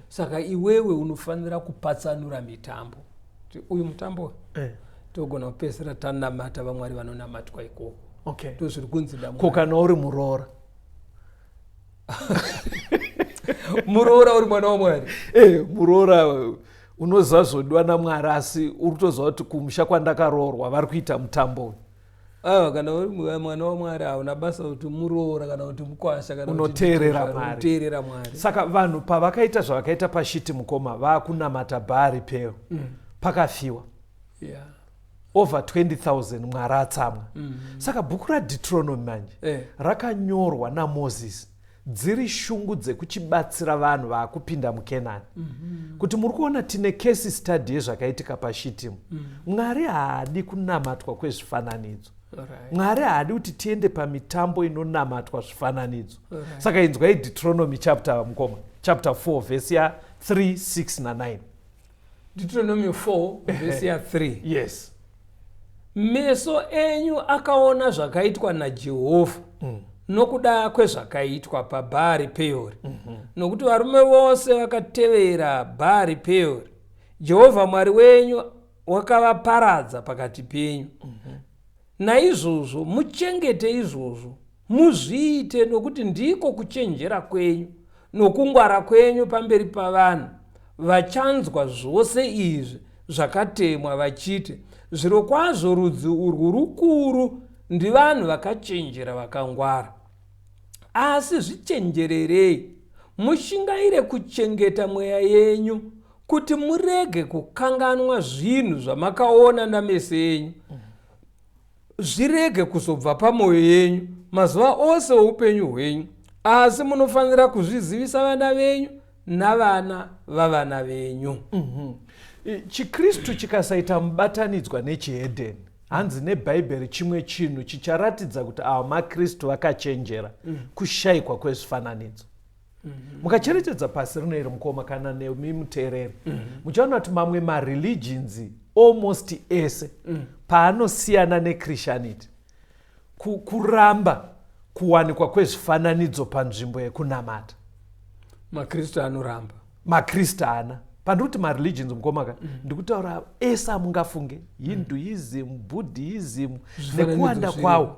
Saka iwewe unofanira kupatsanura mitambo. Uyu mutambo togona kupedzisira tanamata vamwari vanonamatwa ikoko. Ndo zviri kunzi daMwari. Ko kana uri muroora muroora uri mwana waMwari. Muroora unozazodiwa naMwari asi uri kutoziva kuti kumusha kwandakaroorwa vari kuita mutambo. Kana uri mwana waMwari hauna basa kuti muroora kana kuti mukwasha kana unoteerera Mwari. Saka vanhu pavakaita zvavakaita paShiti Mukoma vakunamata Bhaari Peor pakafiwa over 20,000 Mwari atsamwa. Saka bhuku raDeuteronomy manje rakanyorwa naMozisi dziri shungu dzekuchibatsira vanhu vaakupinda muKenani. Kuti muri kuona tine case study yezvakaitika paShitimu. Mwari haadi kunamatwa kwezvifananidzo. Mwari haadi kuti tiende pamitambo inonamatwa zvifananidzo. Saka inzwai Deuteronomy chapter 4 verse ya 3, 6 na 9. Deuteronomy 4 verse ya 3. Yes. Meso enyu akaona zvakaitwa naJehovha nokuda kwezvakaitwa paBhaari Peori. Nokuti varume vose vakatevera Bhaari Peori, Jehovha Mwari wenyu wakavaparadza pakati penyu. Naizvozvo muchengete izvozvo, muzviite nokuti ndiko kuchenjera kwenyu nokungwara kwenyu pamberi pavanhu vachanzwa zvose izvi zvakatemwa vachiti, zvirokwazvo rudzi urwu rukuru ndivanhu vakachenjera vakangwara. Asi zvichenjererei, mushingaire kuchengeta mweya yenyu kuti murege kukanganwa zvinhu zvamakaona nameso enyu, zvirege kuzobva pamwoyo yenyu mazuva ose oupenyu hwenyu, asi munofanira kuzvizivisa vana venyu navana vavana venyu. ChiKristu chikasaita mubatanidzwa nechihedheni, hanzi nebhaibheri chimwe chinhu chicharatidza kuti ava maKristu vakachenjera kushayikwa kwezvifananidzo. Mukacherechedza pasi rino iri Mukoma kana nemi muteereri, muchaona kuti mamwe mareligions almost ese paanosiyana neChristianity kuramba kuwanikwa kwezvifananidzo panzvimbo yekunamata. maKristu anoramba. maKristu ana pandiri kuti mareligions Mukomaka ndikutaura ese amungafunge, Hinduism, Buddhism nekuwanda kwawo,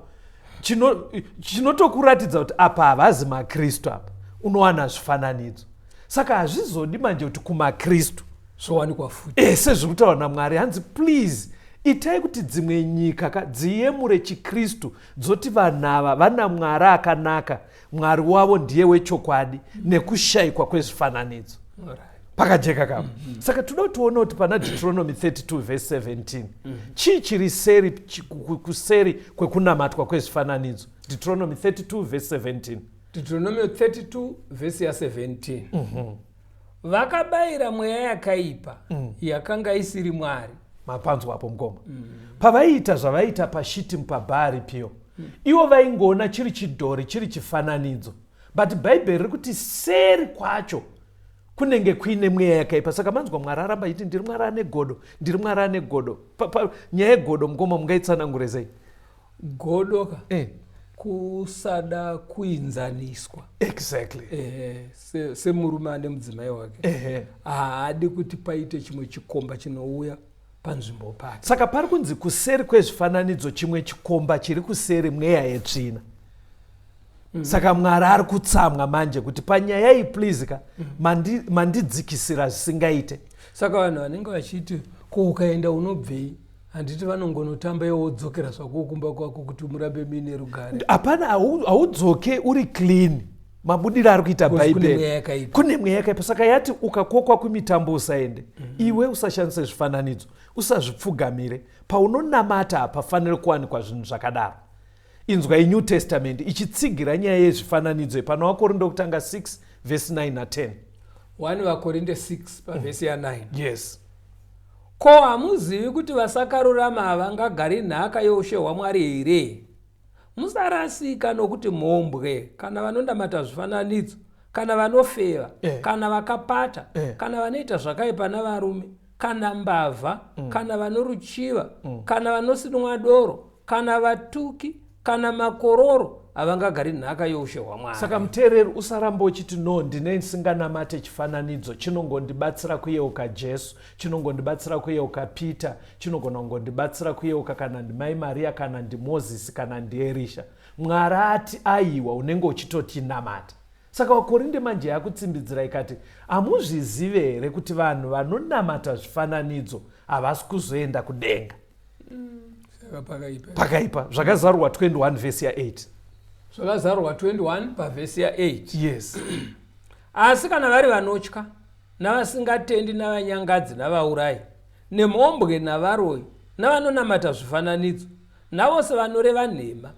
chinotokuratidza kuti apa havazi maKristu. Apa unowana zvifananidzo. Saka hazvizodi manje kuti kumaKristu zvowanikwa futi ese zviri kutaura naMwari. Hanzi please itai kuti dzimwe nyika dziyemure chiKristu, dzoti vanhu ava vana Mwari akanaka, Mwari wavo ndiye wechokwadi, nekushayikwa kwezvifananidzo. Pakajeka kapa. Saka toda kuona kuti pana Deuteronomy 32 verse 17 chii chiri seri kuseri kwekunamatwa kwezvifananidzo. Deuteronomy 32 verse 17. Deuteronomy 32 verse ya 17. Vakabayira mweya yakaipa yakanga isiri Mwari. Mapanzwa apo Mukoma. Pavaiita zvavaita paShitimu paBhaari Peor, ivo vaingoona chiri chidhori, chiri chifananidzo. But Bhaibheri riri kuti seri kwacho kunenge kuine mweya yakaipa. Saka manzwa Mwari aramba iti ndiri Mwari ane godo, ndiri Mwari ane godo. Nyaya yegodo Mukoma mungaitsanangure sei? Godo kusada kuinzaniswa. Exactly. Semurume ane mudzimai wake. Haadi kuti paite chimwe chikomba chinouya panzvimbo pake. Saka pari kunzi kuseri kwezvifananidzo chimwe chikomba chiri kuseri mweya yetsvina. Saka Mwari ari kutsamwa manje kuti panyaya iyi please mandidzikisira zvisingaite. Saka vanhu vanenge vachiti ko ukaenda unobvei, handiti vanongonotamba wodzokera zvako kumba kwako kuti murambe mine rugare. Hapana, haudzoke uri clean. Mabudiro ari kuita Bhaibheri. Kune mweya yakaipa. Saka yati ukakokwa kumitambo usaende. Iwe usashandise zvifananidzo. Usazvipfugamire. Paunonamata pafanire kuwanikwa zvinhu zvakadaro. Inzwai New Testament ichitsigira nyaya yezvifananidzo pano Vakorinde kutanga 6 verse 9 na 10. 1 Vakorinde 6 pavhesi ya 9. Yes. Ko hamuzivi kuti vasakarurama havangagari nhaka youshe hwaMwari here? Musarasika nokuti mhombwe, kana vanonamata zvifananidzo, kana vanofeva, kana vakapata, kana vanoita zvakaipa navarume, kana mbavha, kana vanoruchiva, kana vanosinwa doro, kana vatuki, kana makororo havangagari nhaka youshe hwaMwari. Saka muteereri usaramba uchiti no, ndine singanamate chifananidzo, chinongondibatsira kuyeuka Jesu, chinongondibatsira kuyeuka Peter, chinogona kungondibatsira kuyeuka kana ndimai Maria, kana ndiMozisi, kana ndiErisha. Mwari ati aiwa unenge uchitoti namata. Saka Vakorinde manje yakutsimbidzira ikati hamuzvizive here kuti vanhu vanonamata zvifananidzo havasi kuzoenda kudenga. Pakaipa. Zvakazarurwa 21 verse ya 8. Zvakazarurwa 21 pavhesi ya 8. Yes. Asi kana vari vanotya, navasingatendi, navanyangadzi, navaurayi, nemhombwe, navaroyi, navanonamata zvifananidzo, navose vanoreva nhema,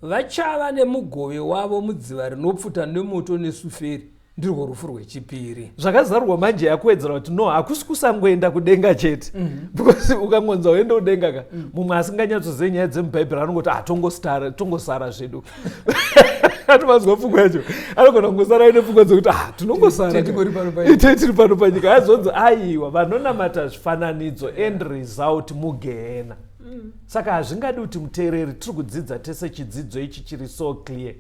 vachava nemugove wavo mudziva rinopfuta nemoto nesuferi, ndirwo rufu rwechipiri. Zvakazarurwa manje yakuwedzera kuti no, hakusi kusangoenda kudenga chete. Because ukangonza uende kudenga ka, mumwe asinganyatsozive nyaya dzemubhaibheri anongoti tongosara zvedu. Atomazwa pfungwa yacho. Anogona kungosara ine pfungwa dzokuti tinongosara tiri pano panyika. Azonzi aiwa vanonamata zvifananidzo end result mugehena. Saka hazvingadi kuti muteereri tiri kudzidza tese chidzidzo ichi chiri so clear.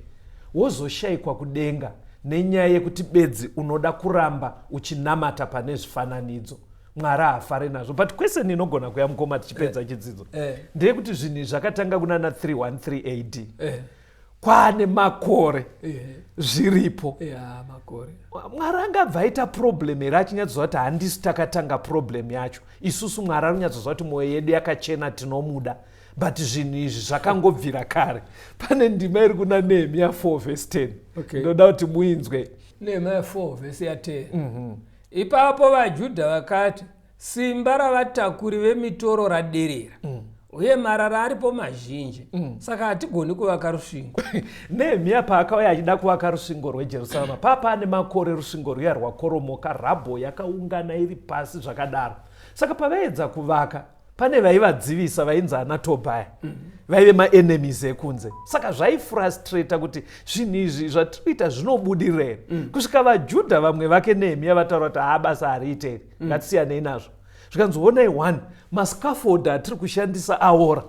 Wozoshayikwa kudenga nenyaya yekuti bedzi unoda kuramba uchinamata pane zvifananidzo. Mwari haafare nazvo. But question inogona kuya mukoma tichipedza chidzidzo ndeyekuti zvinhu zvakatanga kunana 313 AD. Kwane makore zviripo. Mwari angabva aita problem here achinyatsoziva kuti handisi takatanga problem yacho. Isusu Mwari anonyatsoziva kuti mwoyo yedu yakachena tinomuda. But zvinhu izvi zvakangobvira kare. Pane ndima iri kuna Nehemiah 4 verse 10. Ndoda kuti muinzwe. Nehemiah 4 verse ya 10. Ipapo vaJudha vakati, simba ravatakuri vemitoro raderera. Uye marara aripo mazhinji. Saka hatigoni kuvaka rusvingo. Nehemiah paakauya achida kuvaka rusvingo rweJerusarema, pane makore rusvingo ruya rwakoromoka, Rabho yakaungana iri pasi zvakadaro. Saka pavaedza kuvaka, pane vaivadzivisa vainzi anaTobhaya. Vaive maenemies ekunze. Saka zvaifrustrata kuti zvinhu izvi zvatiri kuita zvinobudirira here. Kusvika vaJudha vamwe vake Nehemiah vataura kuti basa hariiteri, ngatisiyanei nazvo. Zvikanzwonai 1 mascaffold atiri kushandisa aora.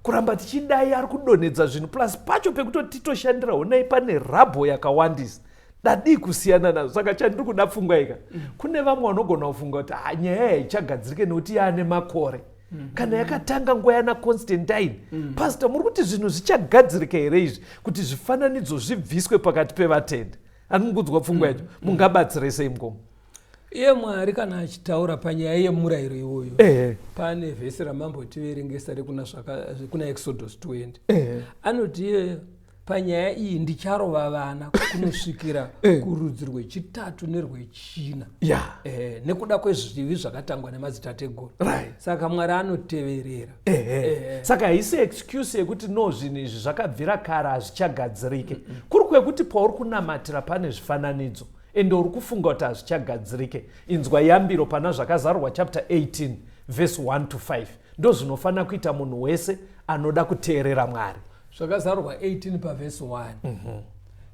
Kuramba tichidai ari kudonhedza zvinhu plus pacho pekutoti titoshandira honai pane Rabho yakawandisa. Dadi kusiyana nazvo. Saka chandiri kuda pfungwa ika, kune vamwe vanogona kufunga kuti nyaya ichagadzirike nekuti yaane makore. Kana yakatanga nguva yana Constantine. Pastor, muri kuti zvinhu zvichagadzirika here izvi kuti zvifananidzo zvibviswe pakati pevatendi? Anongodzwa pfungwa yacho. Mungabatsire sei mukoma? Iye Mwari kana achitaura panyaya yemurayiro iwoyo, pane vhesi ramambotiverengesa kuna Exodus 20. Anoti iye panyaya iyi ndicharova vana kunosvikira kurudzi rwechitatu nerwechina. Nekuda kwezvivi zvakatangwa nemadzitateguru. Saka Mwari anoteverera. Saka haisi excuse yekuti no, zvinhu izvi zvakabvira kare hazvichagadzirike. Kuri kwekuti pauri kunamatira pane zvifananidzo ende uri kufunga kuti hazvichagadzirike. Inzwa yambiro pana zvakazarurwa chapter 18 verse 1 to 5. Ndo zvinofanira kuita munhu wese anoda kuteerera Mwari. Zvakazarurwa 18 pavhesi 1.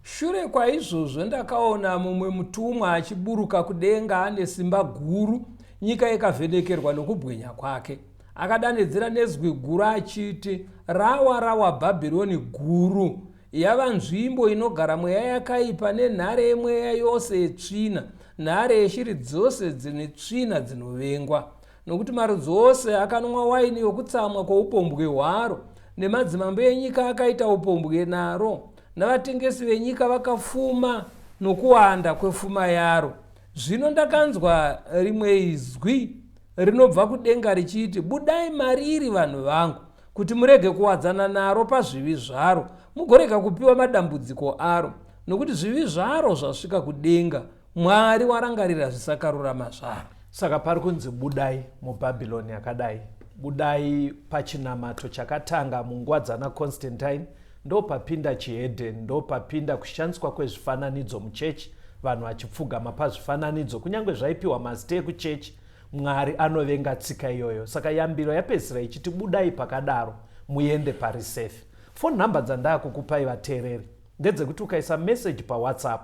Shure kwaizvozvo ndakaona mumwe mutumwa achiburuka kudenga ane simba guru, nyika ikavhenekerwa nokubwinya kwake. Akadanidzira nezwi guru achiti, rawa rawa Bhabhironi guru, yava nzvimbo inogara mweya yakaipa nenhare yemweya yose yetsvina, nhare yeshiri dzose dzine tsvina dzinovengwa. Nokuti marudzi ose akanwa waini yokutsamwa kwoupombwe hwaro, nemadzimambo enyika akaita upombwe naro, navatengesi venyika vakafuma nokuwanda kwefuma yaro. Zvino ndakanzwa rimwe izwi rinobva kudenga richiti, budai mariri vanhu vangu, kuti murege kuwadzana naro pazvivi zvaro, mugorega kupiwa madambudziko aro, nokuti zvivi zvaro zvasvika kudenga, Mwari warangarira zvisakarurama zvaro. Saka pari kunzi budai mubhabhironi yakadai, budai pachinamato chakatanga munguva dzana Constantine, ndo papinda chihedheni, ndo papinda kushandiswa kwezvifananidzo muchechi, vanhu vachipfugama pazvifananidzo, kunyange zvaipiwa mazita ekuchechi. Mwari anovenga tsika iyoyo. Saka yambiro yapedzisira ichiti budai pakadaro muende pari safe. Phone number dzandakukupai vateereri ndedzekuti ukaisa message paWhatsApp,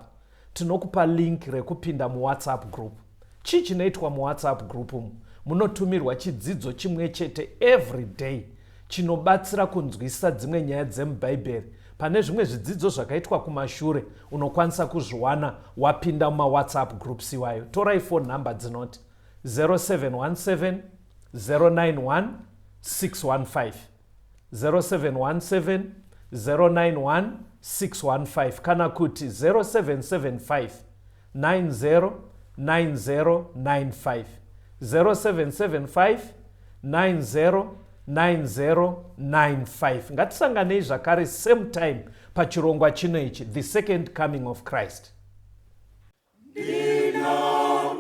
tinokupa link rekupinda muWhatsApp group. Chii chinoitwa muWhatsApp group umu? Munotumirwa chidzidzo chimwe chete every day chinobatsira kunzwisisa dzimwe nyaya dzemubhaibheri. Pane zvimwe zvidzidzo zvakaitwa kumashure unokwanisa kuzviwana wapinda mumaWhatsApp groups iwayo. Torai phone number dzinoti 0717 091 615 0717 091 615 kana kuti 0775 90 9095 0775 90 9095. Ngatisanganei zvakare same time pachirongwa chino ichi, the second coming of Christ.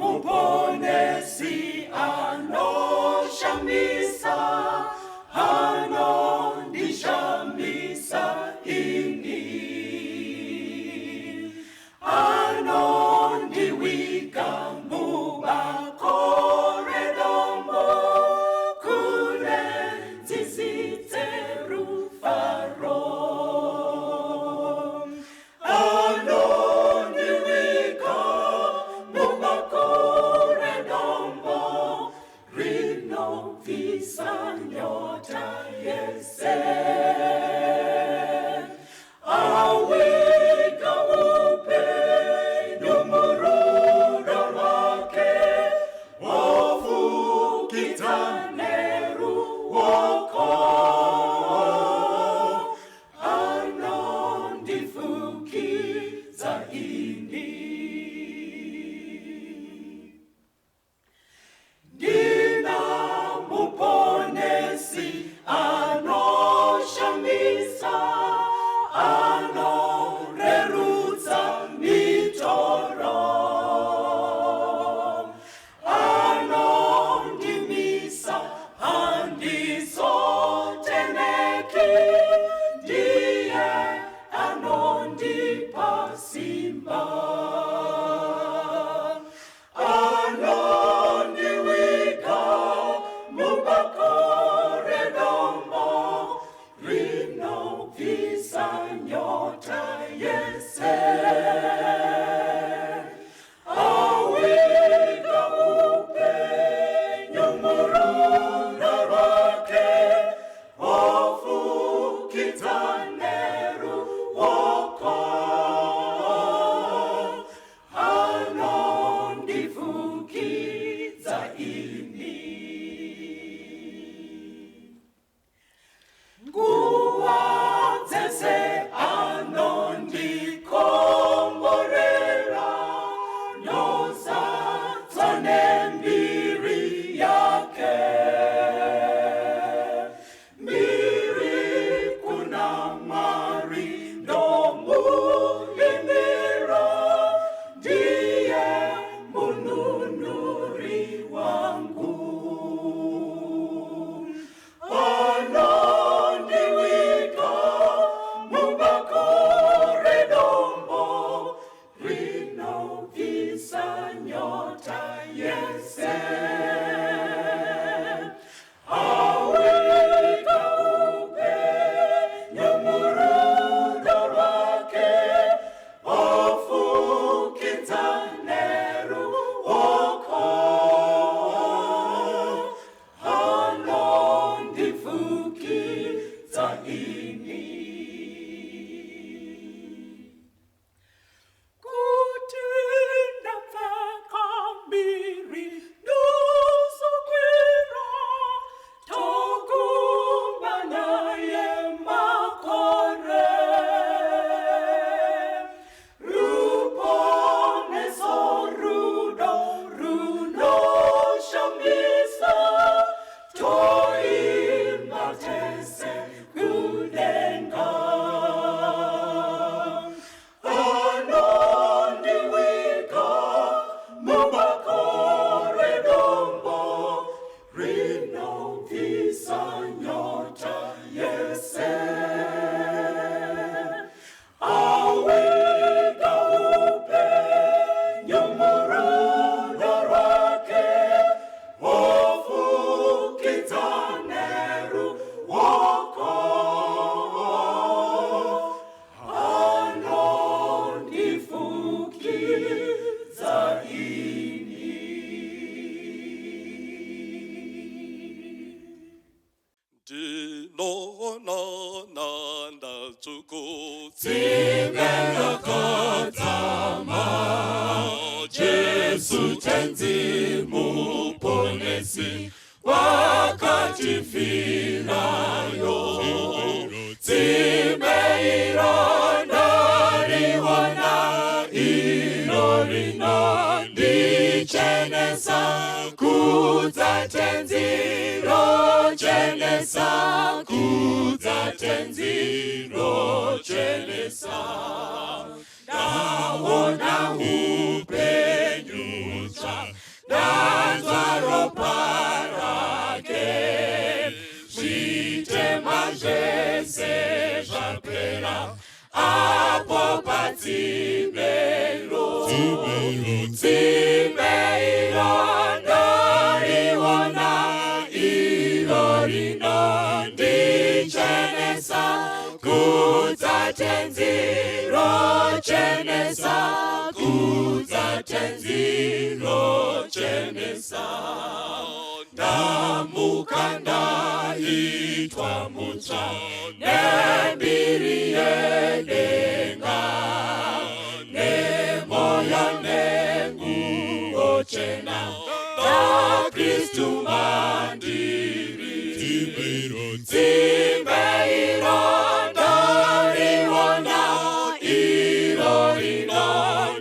Muponesi anoshamisa, anondishamisa ini, anondiwika mumakoredomo, kune nzizitse rufaro. Shamisa tuku Timelo kotama Jesu tenzi muponesi wakati finayo Timeironariwana irorino Dichenesa kutatenziro Chenesa kutatenziro Chenesa Naona upenyuta Nanzaro parake Shitema jese japera Apo patimelo Timeiro Noriwana Irorino Dichenesa Kutatenziro Chenesa Kutatenziro Chenesa Namukanda itwa mucha Nembiri edenga Nemoya nengu ochena Na Kristu mandiri Timeiro Noriwana Irorino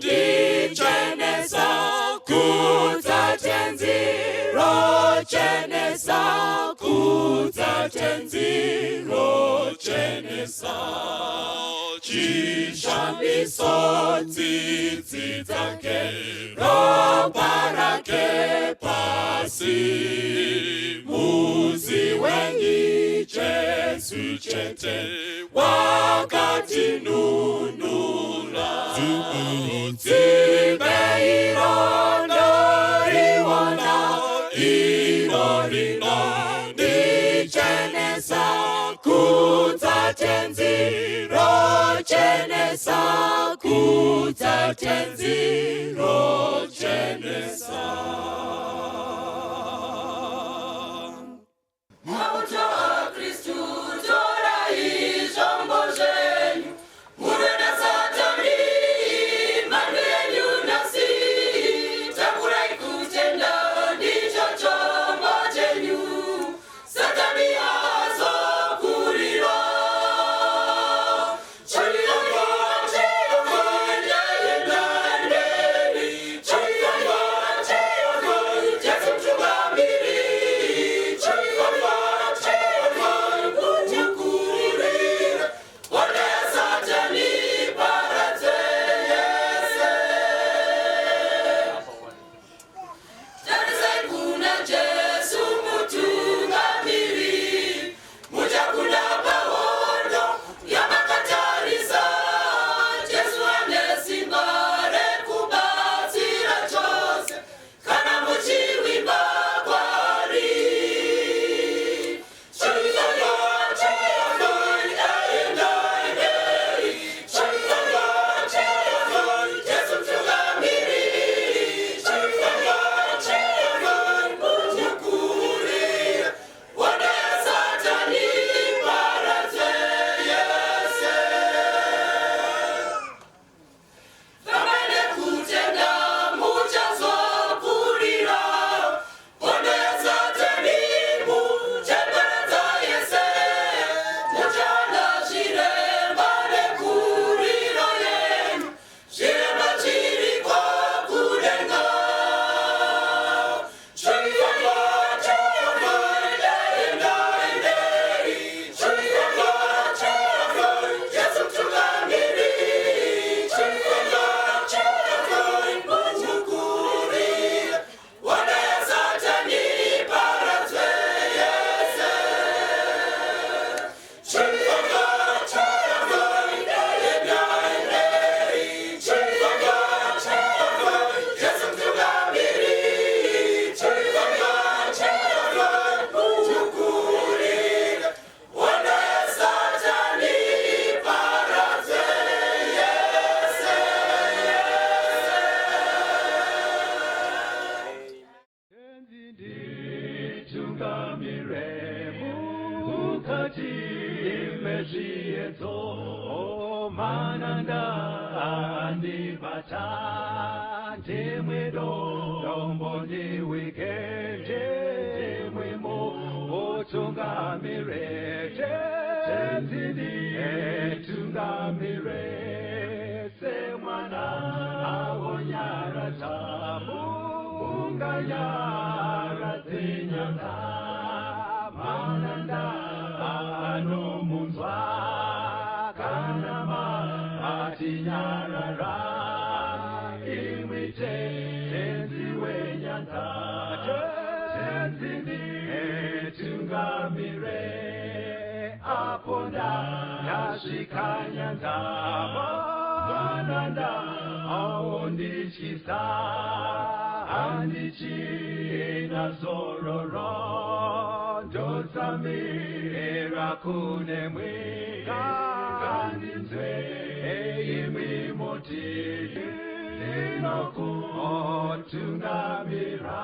Dichenesa Kutatenziro Chenesa Kutatenziro Chenesa Chishamiso titi take Roparake pasi Muzi wengi Jesu chete Wakati nunula Timeiro Noriwana Irorino Dichenesa Kutatenziro Chenesa Kutatenziro Chenesa Mauta Kristu tora izombo zenyu Murena satani Manuelu nasi Taburai kutenda Ndicho chombo chenyu Satani azo kuriro Chayanga imeziedzo mananda andibata ndimwe dombo ndiwikeje ndimwe otungamire tenzini etungamire semwana awonyara tabu unganyara zinyanga mananda anomunzwa kanama atinyarara imwite tenziwe nyanza tenzini etungamire aponda yasvika nyanza mananda aondichisa andichina zororo ndotsamira kune mwika ngandinzwe imwi moti ndinokutungamira